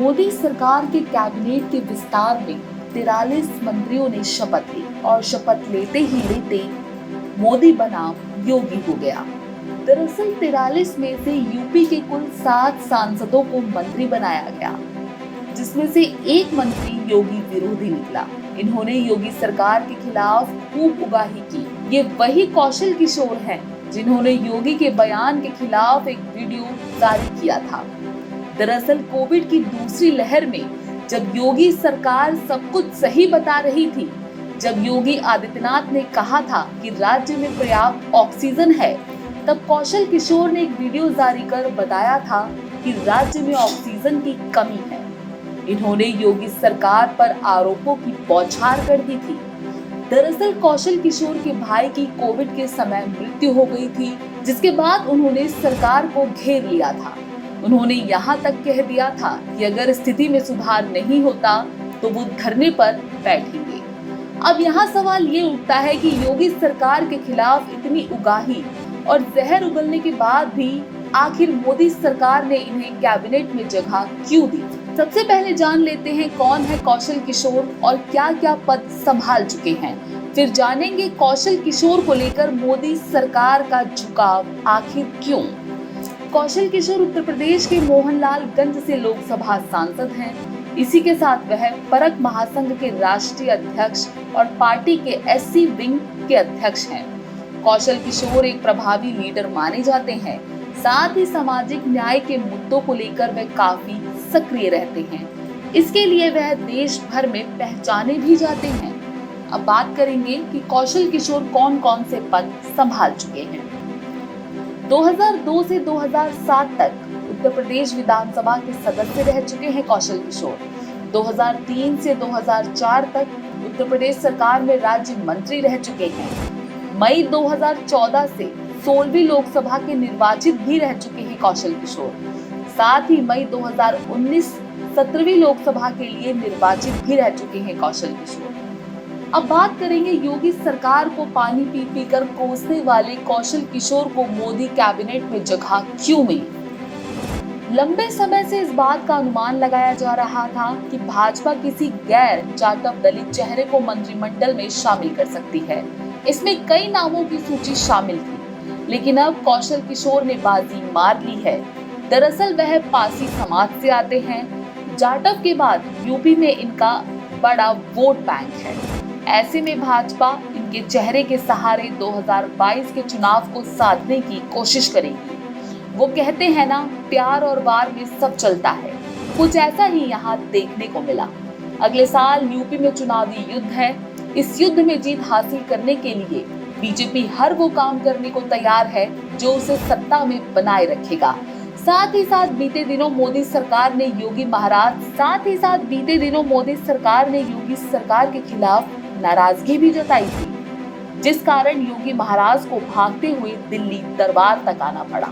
मोदी सरकार के कैबिनेट के विस्तार में 43 मंत्रियों ने शपथ ली और शपथ लेते ही लेते मोदी बनाम योगी हो गया। दरअसल 43 में से यूपी के कुल 7 सांसदों को मंत्री बनाया गया, जिसमें से एक मंत्री योगी विरोधी निकला। इन्होंने योगी सरकार के खिलाफ खूब उगाही की। ये वही कौशल किशोर हैं जिन्होंने योगी के बयान के खिलाफ एक वीडियो जारी किया था। दरअसल कोविड की दूसरी लहर में जब योगी सरकार सब कुछ सही बता रही थी, जब योगी आदित्यनाथ ने कहा था कि राज्य में पर्याप्त ऑक्सीजन है, तब कौशल किशोर ने एक वीडियो जारी कर बताया था कि राज्य में ऑक्सीजन की कमी है। इन्होंने योगी सरकार पर आरोपों की बौछार कर दी थी। दरअसल कौशल किशोर के भाई की कोविड के समय मृत्यु हो गई थी, जिसके बाद उन्होंने सरकार को घेर लिया था। उन्होंने यहाँ तक कह दिया था कि अगर स्थिति में सुधार नहीं होता तो वो धरने पर बैठेंगे। अब यहाँ सवाल ये उठता है कि योगी सरकार के खिलाफ इतनी उगाही और जहर उगलने के बाद भी आखिर मोदी सरकार ने इन्हें कैबिनेट में जगह क्यों दी। सबसे पहले जान लेते हैं कौन है कौशल किशोर और क्या क्या पद संभाल चुके हैं। फिर जानेंगे कौशल किशोर को लेकर मोदी सरकार का झुकाव आखिर क्यों। कौशल किशोर उत्तर प्रदेश के मोहनलालगंज से लोकसभा सांसद हैं। इसी के साथ वह परख महासंघ के राष्ट्रीय अध्यक्ष और पार्टी के एससी विंग के अध्यक्ष हैं। कौशल किशोर एक प्रभावी लीडर माने जाते हैं। साथ ही सामाजिक न्याय के मुद्दों को लेकर वह काफी सक्रिय रहते हैं। इसके लिए वह देश भर में पहचाने भी जाते हैं। अब बात करेंगे कि कौशल किशोर कौन कौन से पद संभाल चुके हैं। 2002 से 2007 तक उत्तर प्रदेश विधानसभा के सदस्य रह चुके हैं कौशल किशोर। 2003 से 2004 तक उत्तर प्रदेश सरकार में राज्य मंत्री रह चुके हैं। मई 2014 से 16वीं लोकसभा के निर्वाचित भी रह चुके हैं कौशल किशोर। साथ ही मई 2019 17वीं लोकसभा के लिए निर्वाचित भी रह चुके हैं कौशल किशोर। अब बात करेंगे योगी सरकार को पानी पी पी कर कोसने वाले कौशल किशोर को मोदी कैबिनेट में जगह क्यों मिली। लंबे समय से इस बात का अनुमान लगाया जा रहा था कि भाजपा किसी गैर जाटव दलित चेहरे को मंत्रिमंडल में शामिल कर सकती है। इसमें कई नामों की सूची शामिल थी, लेकिन अब कौशल किशोर ने बाजी मार ली है। दरअसल वह पासी समाज से आते हैं। जाटव के बाद यूपी में इनका बड़ा वोट बैंक है। ऐसे में भाजपा इनके चेहरे के सहारे 2022 के चुनाव को साधने की कोशिश करेगी। वो कहते हैं ना, प्यार और वार में सब चलता है। कुछ ऐसा ही यहाँ देखने को मिला। अगले साल यूपी में चुनावी युद्ध है। इस युद्ध में जीत हासिल करने के लिए बीजेपी हर वो काम करने को तैयार है जो उसे सत्ता में बनाए रखेगा। साथ ही साथ बीते दिनों मोदी सरकार ने योगी सरकार के खिलाफ नाराजगी भी जताई थी, जिस कारण योगी महाराज को भागते हुए दिल्ली दरबार तक आना पड़ा।